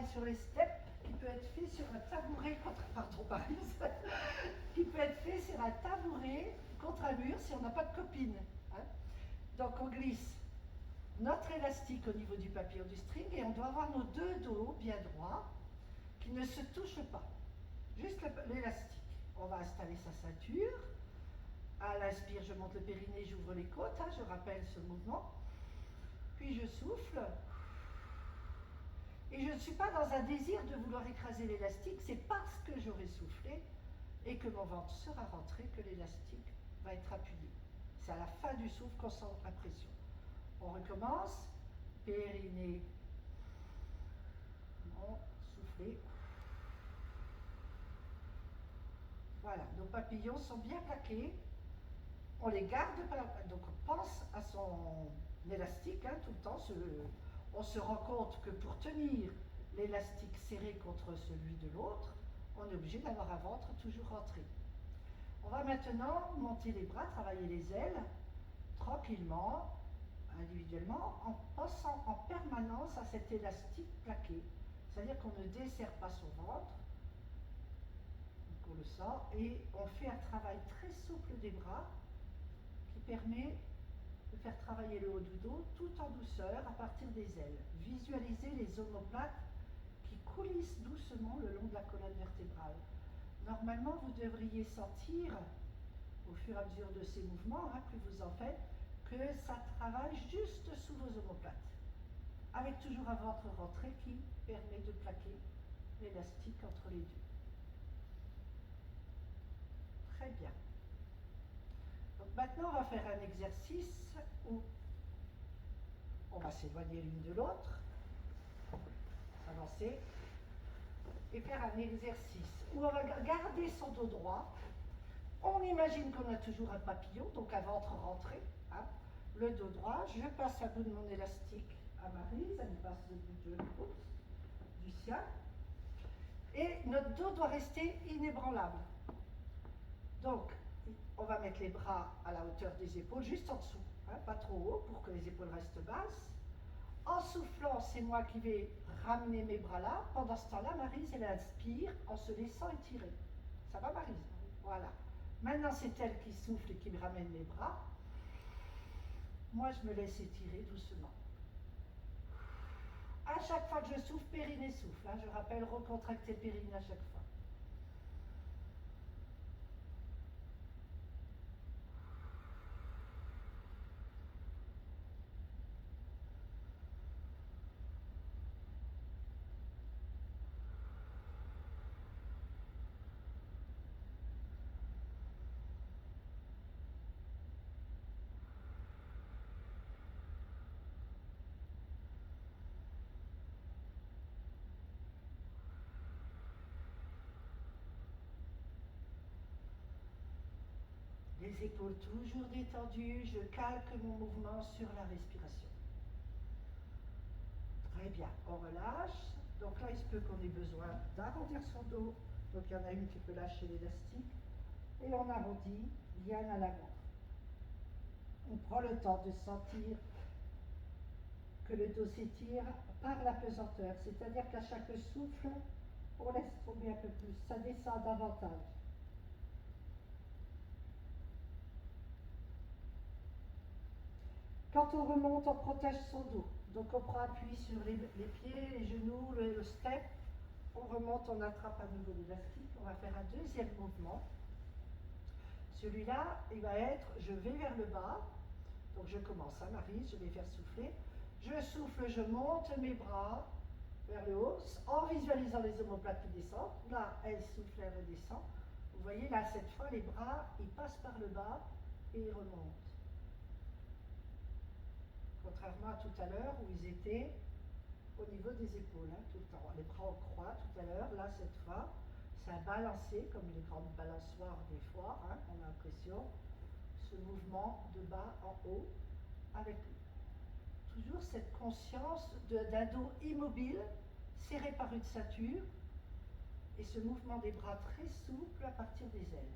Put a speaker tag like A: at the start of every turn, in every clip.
A: travail sur les steps qui peut être fait sur un tabouret qui peut être fait sur un tabouret contre un mur si on n'a pas de copine. Hein. Donc on glisse notre élastique au niveau du papillon du string et on doit avoir nos deux dos bien droits qui ne se touchent pas. Juste l'élastique. On va installer sa ceinture. À l'inspire, je monte le périnée, j'ouvre les côtes, hein, je rappelle ce mouvement. Puis je souffle. Et je ne suis pas dans un désir de vouloir écraser l'élastique, c'est parce que j'aurai soufflé et que mon ventre sera rentré que l'élastique va être appuyé. C'est à la fin du souffle qu'on sent la pression. On recommence. Périnée. Bon, soufflez. Voilà, nos papillons sont bien plaqués. On les garde, donc on pense à son élastique hein, tout le temps. On se rend compte que pour tenir l'élastique serré contre celui de l'autre, on est obligé d'avoir un ventre toujours rentré. On va maintenant monter les bras, travailler les ailes, tranquillement, individuellement, en pensant en permanence à cet élastique plaqué. C'est-à-dire qu'on ne desserre pas son ventre, donc on le sent, et on fait un travail très souple des bras qui permet de faire travailler le haut du dos tout en douceur à partir des ailes. Visualisez les omoplates qui coulissent doucement le long de la colonne vertébrale. Normalement, vous devriez sentir, au fur et à mesure de ces mouvements, hein, plus vous en faites, que ça travaille juste sous vos omoplates, avec toujours un ventre rentré qui permet de plaquer l'élastique entre les deux. Très bien. Donc maintenant, on va faire un exercice où on va s'éloigner l'une de l'autre, avancer, et faire un exercice où on va garder son dos droit. On imagine qu'on a toujours un papillon, donc un ventre rentré, hein, le dos droit. Je passe à bout de mon élastique à Maryse, elle me passe le bout du sien. Et notre dos doit rester inébranlable. Donc, on va mettre les bras à la hauteur des épaules, juste en dessous, hein, pas trop haut pour que les épaules restent basses. En soufflant, c'est moi qui vais ramener mes bras là. Pendant ce temps-là, Maryse, elle inspire en se laissant étirer. Ça va, Maryse? Voilà. Maintenant, c'est elle qui souffle et qui me ramène mes bras. Moi, je me laisse étirer doucement. À chaque fois que je souffle, périnée souffle. Hein. Je rappelle, recontracter le périnée à chaque fois. Les épaules toujours détendues, je calque mon mouvement sur la respiration. Très bien, on relâche. Donc là, il se peut qu'on ait besoin d'arrondir son dos. Donc il y en a une qui peut lâcher l'élastique. Et on arrondit bien à l'avant. On prend le temps de sentir que le dos s'étire par la pesanteur. C'est-à-dire qu'à chaque souffle, on laisse tomber un peu plus. Ça descend davantage. Quand on remonte, on protège son dos. Donc on prend appui sur les pieds, les genoux, le step. On remonte, on attrape à nouveau l'élastique. On va faire un deuxième mouvement. Celui-là, il va être, je vais vers le bas. Donc je commence, hein, Maryse, je vais faire souffler. Je souffle, je monte mes bras vers le haut, en visualisant les omoplates qui descendent. Là, elle souffle, elle redescend. Vous voyez, là, cette fois, les bras, ils passent par le bas et ils remontent. Contrairement à tout à l'heure où ils étaient au niveau des épaules, hein, tout le temps. Les bras en croix tout à l'heure, là cette fois, c'est un balancé, comme les grandes balançoires des fois, hein, on a l'impression, ce mouvement de bas en haut, avec toujours cette conscience d'un dos immobile, serré par une ceinture, et ce mouvement des bras très souple à partir des ailes.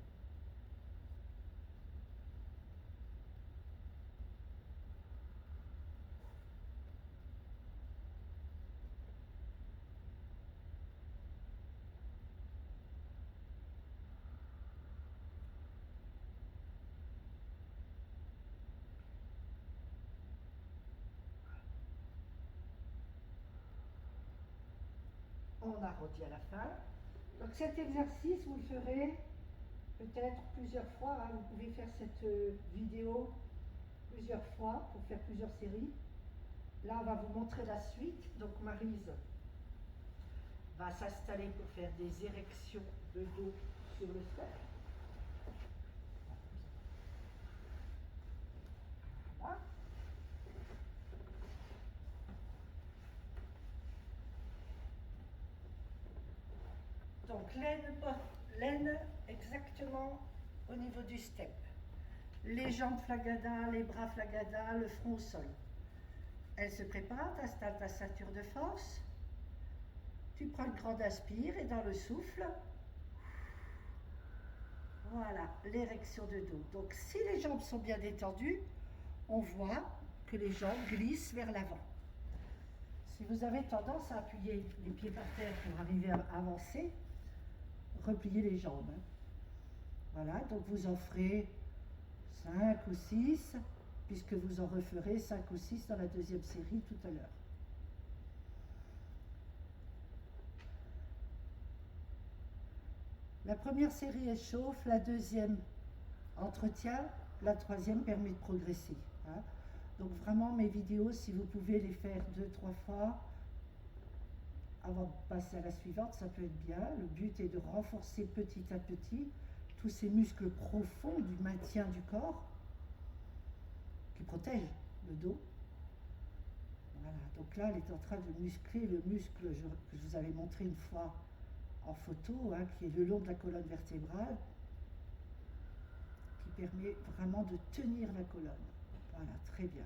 A: on arrondit à la fin. Donc cet exercice, vous le ferez peut-être plusieurs fois, hein. Vous pouvez faire cette vidéo plusieurs fois pour faire plusieurs séries. Là, on va vous montrer la suite. Donc Maryse va s'installer pour faire des érections de dos sur le step. Voilà. Donc l'aine exactement au niveau du step. Les jambes flagada, les bras flagada, le front au sol. Elle se prépare, tu installes ta ceinture de force. Tu prends une grande inspire et dans le souffle, voilà, l'érection de dos. Donc si les jambes sont bien détendues, on voit que les jambes glissent vers l'avant. Si vous avez tendance à appuyer les pieds par terre pour arriver à avancer, repliez les jambes. Voilà, donc vous en ferez 5 ou 6, puisque vous en referez 5 ou 6 dans la deuxième série tout à l'heure. La première série échauffe, la deuxième entretient, la troisième permet de progresser. Hein. Donc vraiment mes vidéos, si vous pouvez les faire 2-3 fois avant de passer à la suivante, ça peut être bien. Le but est de renforcer petit à petit tous ces muscles profonds du maintien du corps qui protègent le dos. Voilà, donc là elle est en train de muscler le muscle que je vous avais montré une fois en photo, hein, qui est le long de la colonne vertébrale, qui permet vraiment de tenir la colonne. Voilà, très bien.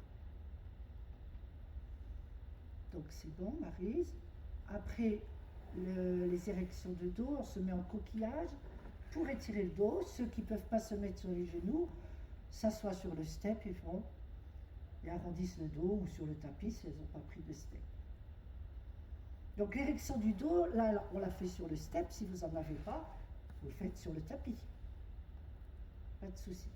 A: Donc c'est bon, Maryse. Après les érections de dos, on se met en coquillage pour étirer le dos. Ceux qui ne peuvent pas se mettre sur les genoux s'assoient sur le step et arrondissent le dos, ou sur le tapis si elles n'ont pas pris de step. Donc l'érection du dos, là on la fait sur le step. Si vous n'en avez pas, vous le faites sur le tapis. Pas de souci.